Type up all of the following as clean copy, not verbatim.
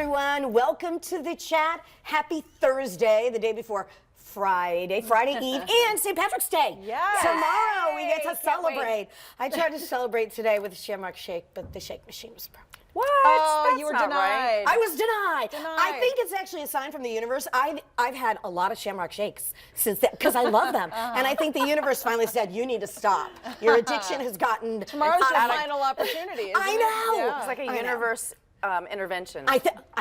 everyone. Welcome to the chat. Happy Thursday, the day before Friday Eve, and St. Patrick's Day. Yes. Tomorrow we get to Can't celebrate. wait. I tried to celebrate today with a Shamrock Shake, but the shake machine was broken. What? Oh, That's you were not denied. right. I was denied. Denied. I think it's actually a sign from the universe. I've had a lot of Shamrock Shakes since that because I love them, and I think the universe finally said you need to stop. Your addiction has gotten Tomorrow's your out of- final opportunity. Isn't I it? know. Yeah. It's like a I know. universe intervention. I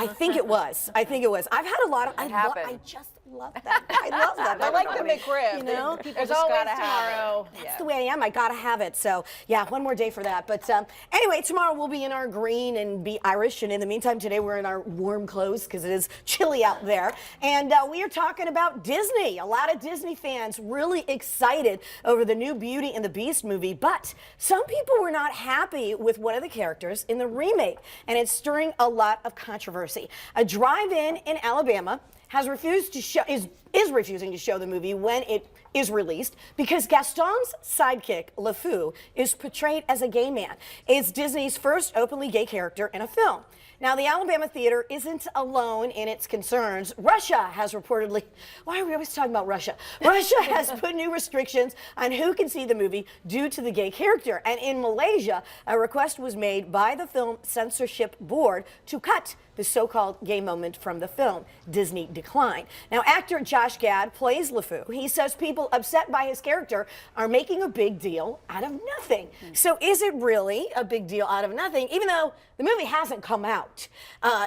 think it was. I think it was. I've had a lot of. I happened. just love them. I love them. They're like the McRib. You know, People There's just always gotta have it. tomorrow. that's the way I am. I gotta have it. So yeah, one more day for that. But anyway, tomorrow we'll be in our green and be Irish. And in the meantime, today we're in our warm clothes because it is chilly out there. And we are talking about Disney. A lot of Disney fans really excited over the new Beauty and the Beast movie. But some people were not happy with one of the characters in the remake, and it's stirring a lot of controversy. A drive-in in Alabama has refused to show is refusing to show the movie when it is released because Gaston's sidekick LeFou is portrayed as a gay man. It's Disney's first openly gay character in a film. Now, the Alabama theater isn't alone in its concerns. Russia has reportedly, why are we always talking about Russia? Russia has put new restrictions on who can see the movie due to the gay character. And in Malaysia, a request was made by the film censorship board to cut the so-called gay moment from the film. Disney declined. Now, actor Josh Gad plays LeFou. He says people upset by his character are making a big deal out of nothing. So is it really a big deal out of nothing, even though the movie hasn't come out?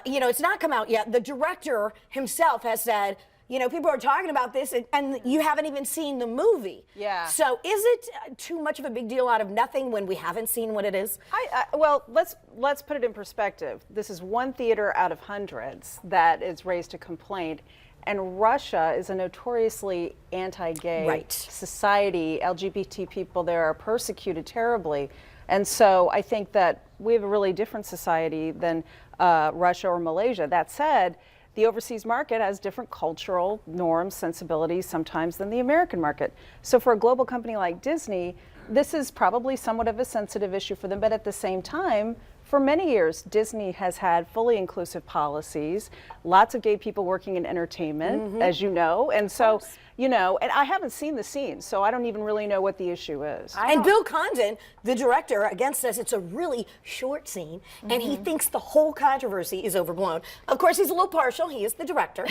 It's not come out yet. The director himself has said, people are talking about this and you haven't even seen the movie. Yeah. So is it too much of a big deal out of nothing when we haven't seen what it is? Well, let's put it in perspective. This is one theater out of hundreds that is raised a complaint, and Russia is a notoriously anti-gay society. LGBT people there are persecuted terribly, and so I think that we have a really different society than Russia or Malaysia. That said, the overseas market has different cultural norms, sensibilities sometimes than the American market. So for a global company like Disney, this is probably somewhat of a sensitive issue for them, but at the same time, for many years, Disney has had fully inclusive policies, lots of gay people working in entertainment, as you know, and so, and I haven't seen the scenes, so I don't even really know what the issue is. And Bill Condon, the director, again says it's a really short scene, and he thinks the whole controversy is overblown. Of course, he's a little partial. He is the director.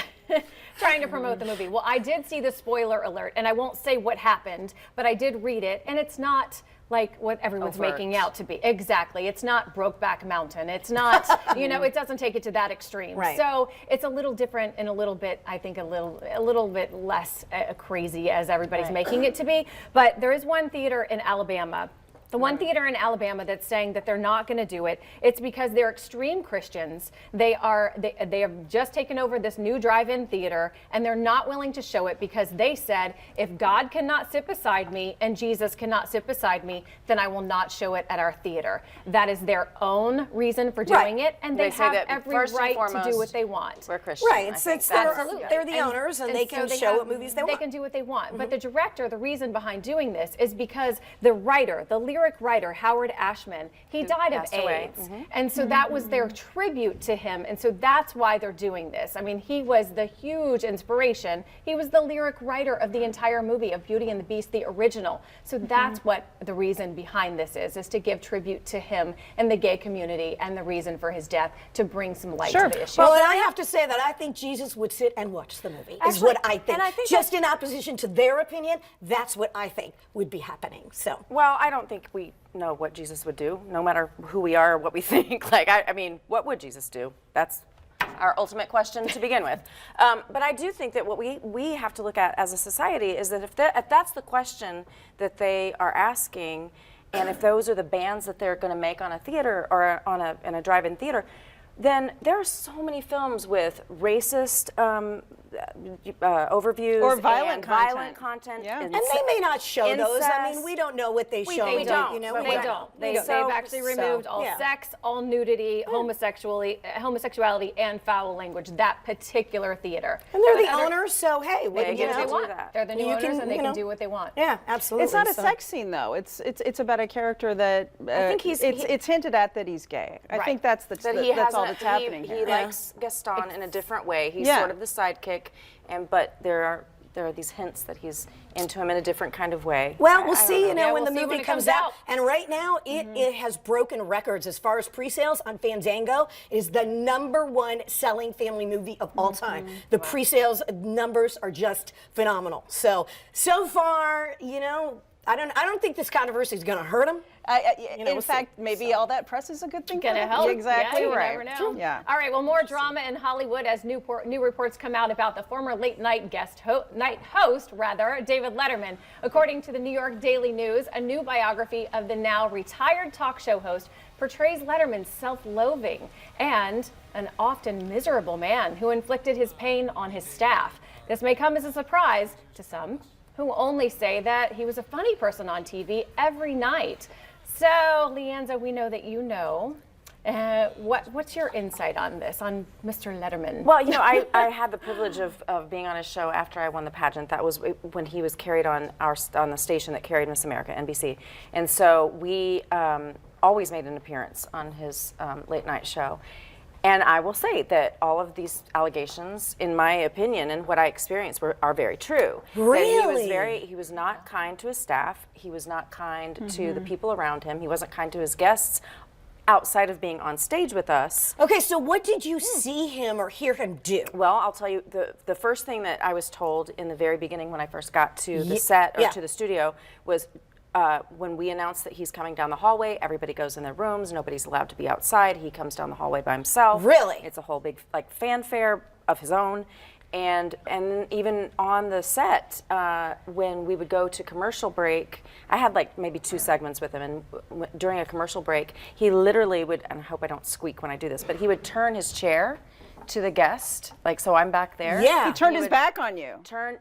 Trying to promote the movie. Well, I did see the spoiler alert, and I won't say what happened, but I did read it, and it's not like what everyone's making out to be. Exactly. It's not Brokeback Mountain. It's not, it doesn't take it to that extreme. Right. So it's a little different and a little bit, I think, a little bit less crazy as everybody's making it to be. But there is one theater in Alabama. The one theater in Alabama that's saying that they're not going to do it. It's because they're extreme Christians. They have just taken over this new drive-in theater, and they're not willing to show it because they said, if God cannot sit beside me and Jesus cannot sit beside me, then I will not show it at our theater. That is their own reason for doing it, and they say have that every first and right to do foremost, what they want. We're Christian. Right. They're the owners, and they so can show have- what movies they want. They can do what they want. But the director, the reason behind doing this is because the writer, the lyric writer, Howard Ashman, he died of passed away. AIDS. And so that was their tribute to him. And so that's why they're doing this. I mean, he was the huge inspiration. He was the lyric writer of the entire movie of Beauty and the Beast, the original. So that's what the reason behind this is to give tribute to him and the gay community and the reason for his death, to bring some light to the issue. Well, and I have to say that I think Jesus would sit and watch the movie, is what I think. and I think just in opposition to their opinion, that's what I think would be happening. So. Well, I don't think we know what Jesus would do, no matter who we are or what we think. I mean, what would Jesus do? That's our ultimate question to begin with. But I do think that what we have to look at as a society is that if that's the question that they are asking, and if those are the bans that they're going to make on a theater or in a drive-in theater, then there are so many films with racist overviews Or violent and content. violent content. Yeah. And they may not show those. I incest. mean, we don't know what they show. they don't. You know, But They don't. They've actually removed all yeah. sex, all nudity, homosexuality, and foul language. That particular theater. And they're the owners, so hey, what They you get know? to They do want. that. They're the new You owners, can, and they you can know. do what they want. Yeah, absolutely. It's not a So- sex scene, though. It's about a character that think it's hinted at that he's gay. I think that's that he has all all that's happening He here. likes Gaston in a different way. He's Yeah. sort of the sidekick, but there are these hints that he's into him in a different kind of way. Well, we'll I don't see, know. you know, Yeah, when we'll the see movie when it comes comes out. out. And right now, it has broken records as far as pre-sales on Fandango. It is the #1 selling family movie of all time. The pre-sales numbers are just phenomenal. So far, you know, I don't think this controversy is going to hurt him. In we'll see. fact, maybe all that press is a good thing. Gonna for him. help. Exactly Yeah, you right. never know. Yeah. All right. Well, more drama in Hollywood as new reports come out about the former late night host, David Letterman. According to the New York Daily News, a new biography of the now retired talk show host portrays Letterman's self-loathing and an often miserable man who inflicted his pain on his staff. This may come as a surprise to some who only say that he was a funny person on TV every night. So, Leanza, we know that you know. What's your insight on this, on Mr. Letterman? Well, you know, I had the privilege of being on his show after I won the pageant. That was when he was carried on the station that carried Miss America, NBC. And so we always made an appearance on his late night show. And I will say that all of these allegations, in my opinion, and what I experienced are very true. Really? That he was not kind to his staff. He was not kind to the people around him. He wasn't kind to his guests outside of being on stage with us. Okay, so what did you see him or hear him do? Well, I'll tell you, the first thing that I was told in the very beginning when I first got to the set or to the studio was when we announced that he's coming down the hallway, everybody goes in their rooms, nobody's allowed to be outside. He comes down the hallway by himself. Really? It's a whole big fanfare of his own. And even on the set, when we would go to commercial break, I had like maybe 2 segments with him, and during a commercial break, he literally would, and I hope I don't squeak when I do this, but he would turn his chair to the guest, like so I'm back there. Yeah. He turned his back on you. Turn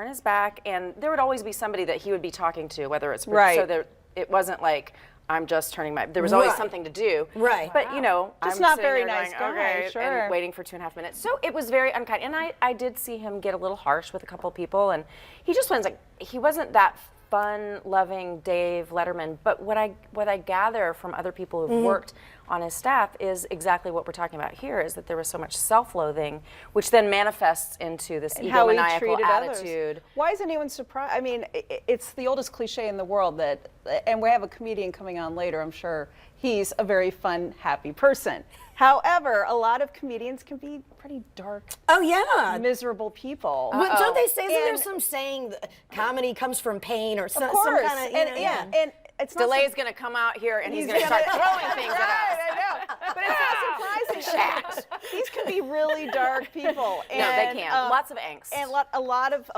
his back, and there would always be somebody that he would be talking to, whether it's Right. so it wasn't like I'm just turning my. There was always Right. something to do. Right. But you know, Just I'm not sitting very there nice going, guy, okay, sure. and waiting for 2.5 minutes. So it was very unkind, and I did see him get a little harsh with a couple people, and he just was like he wasn't that fun-loving Dave Letterman. But what I gather from other people who've worked on his staff is exactly what we're talking about here, is that there was so much self-loathing, which then manifests into this And how he egomaniacal treated attitude. others. Why is anyone surprised? I mean, it's the oldest cliche in the world that, and we have a comedian coming on later, I'm sure. He's a very fun, happy person. However, a lot of comedians can be pretty dark, Oh, yeah. miserable people. But don't they say, isn't there And- some saying that comedy comes from pain or some, Of some course, kind of, and it's not DeLay's going to come out here and he's going to gonna- start throwing things at us. I know. But it's not surprising. These can be really dark people. And, No, they can. Lots of angst. And a lot of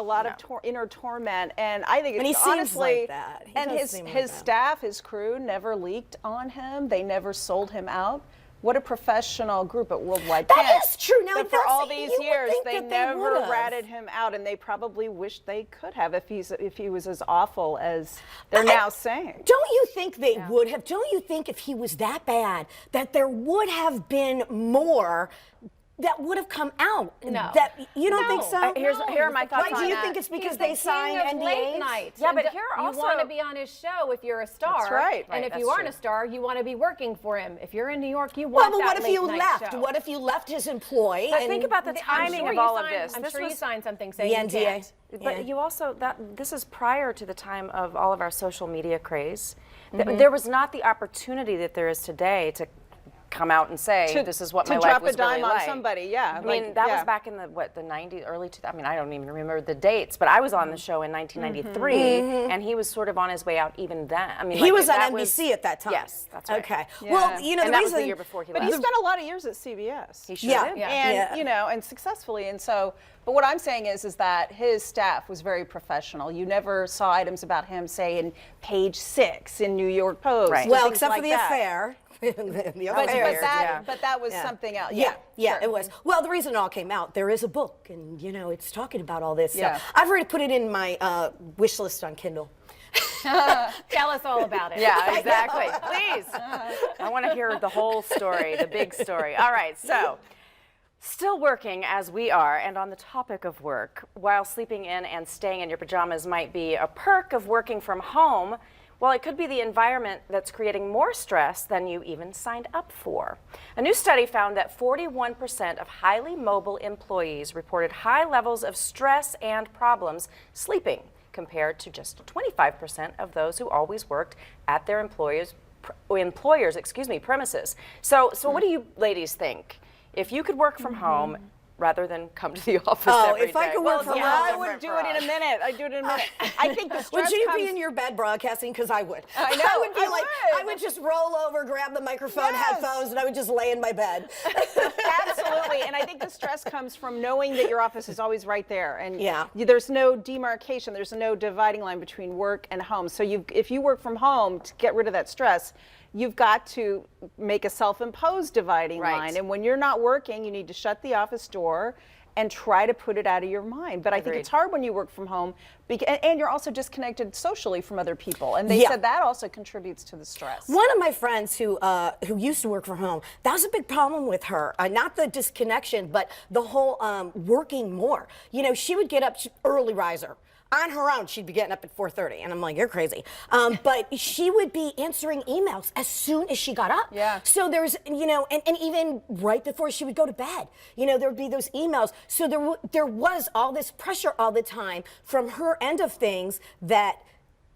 inner torment. And I think it's And he seems honestly, like that. He and does his seem like his that. staff, his crew never leaked on him. They never sold him out. What a professional group at Worldwide That Tent. is true. Now, But for that's- all these you would years, think they that they never would've. ratted him out, and they probably wish they could have if he was as awful as they're now saying. Don't you think they would have? Don't you think if he was that bad, that there would have been more that would have come out? No. That you don't think so? Here are my thoughts Why on do you that. think it's because He's they the signed king of late NDAs? night. Yeah, but And here you also- want to be on his show if you're a star. That's right. And Right, if that's you aren't true. a star, you want to be working for him. If you're in New York, you Well, want but that what if you late night left? show. What if you left his employ? But and think about the I'm timing sure of you all of signed- this. I'm This sure you was- signed something the saying you NDA. can't. But you also this is prior to the time of all of our social media craze. Mm-hmm. There was not the opportunity that there is today to come out and say this is what to my drop life was a dime really on like. somebody, yeah. I mean, that was back in the 90s, early 2000s. I mean, I don't even remember the dates, but I was on the show in 1993, and he was sort of on his way out even then. I mean, He like, was on that NBC at that time. Yes, that's right. Okay. Yeah. Well, you know, And the that reason was the year before he But left. he spent a lot of years at CBS. He sure Yeah. did. Yeah. And Yeah. you know, and successfully. And so, but what I'm saying is that his staff was very professional. You never saw items about him, say, in Page 6 in New York Post. Right. and Well, things except like for the that. affair. the But, affair. yeah. that was Yeah. something else. Yeah, yeah, sure. it was. Well, the reason it all came out, there is a book, and you know, it's talking about all this. Yeah. So I've already put it in my wish list on Kindle. Tell us all about it. Yeah, exactly. Please. I want to hear the whole story, the big story. All right, so still working as we are, and on the topic of work, while sleeping in and staying in your pajamas might be a perk of working from home, Well, it could be the environment that's creating more stress than you even signed up for. A new study found that 41% of highly mobile employees reported high levels of stress and problems sleeping, compared to just 25% of those who always worked at their employers' premises. So what do you ladies think? If you could work from home rather than come to the office every day. If I could work from home, I would do it in a minute. I'd do it in a minute. I think the stress would you comes... be in your bed broadcasting? Because I would. I know, I would be I like, would. I would just roll over, grab the microphone, Yes. headphones, and I would just lay in my bed. Absolutely, and I think the stress comes from knowing that your office is always right there, and Yeah. there's no demarcation, there's no dividing line between work and home. So if you work from home to get rid of that stress, you've got to make a self-imposed dividing Right. line, and when you're not working, you need to shut the office door and try to put it out of your mind. But I think Agreed. it's hard when you work from home, and you're also disconnected socially from other people, and they Yeah. said that also contributes to the stress. One of my friends who used to work from home, that was a big problem with her. Not the disconnection, but the whole working more. You know, she would get up, early riser. On her own, she'd be getting up at 4:30, and I'm like, you're crazy. But she would be answering emails as soon as she got up. Yeah. So there's, you know, and even right before she would go to bed, you know, there would be those emails. So there was all this pressure all the time from her end of things that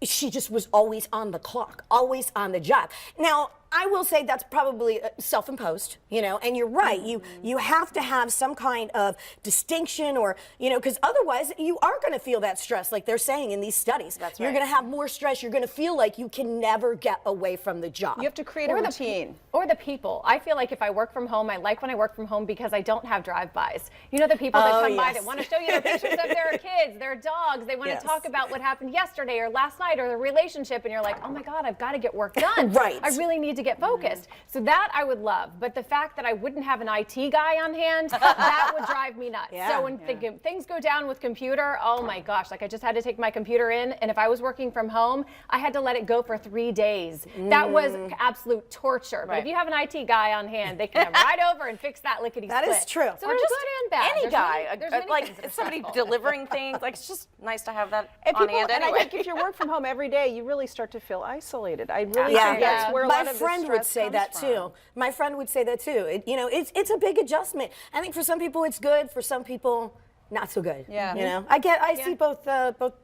she just was always on the clock, always on the job. Now, I will say that's probably self-imposed, you know, and you're right. You have to have some kind of distinction, or, you know, because otherwise you are going to feel that stress, like they're saying in these studies. That's You're right. going to have more stress. You're going to feel like you can never get away from the job. You have to create a routine. Or the people. I feel like if I work from home, I like when I work from home because I don't have drive-bys. You know, the people that come by yes. that want to show you their pictures of their kids, their dogs. They want Yes. to talk about what happened yesterday or last night or the relationship, and you're like, oh my God, I've got to get work done. Right. I really need to get focused. So that I would love. But the fact that I wouldn't have an IT guy on hand, that would drive me nuts. Yeah. So when things go down with computer, oh my gosh, like I just had to take my computer in, and if I was working from home, I had to let it go for 3 days. That was absolute torture. But if Right. you have an IT guy on hand, they can come right over and fix that lickety That split. is true. So Or there's just good and bad. any There's guy, many- there's many like things that are somebody stressful. delivering things. Like, it's just nice to have that And on hand and anyway. I think if you work from home every day, you really start to feel isolated. I really Yeah. think that's where a My lot of the friend would stress say comes that from. too. My friend would say that too. You know, it's a big adjustment. I think for some people it's good. For some people, not so good. Yeah. You know, I see both,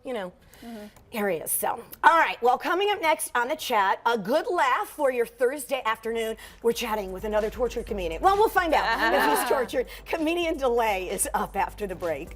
you know, areas. So, all right. Well, coming up next on the chat, a good laugh for your Thursday afternoon. We're chatting with another tortured comedian. Well, we'll find out if he's tortured. Comedian Delay is up after the break.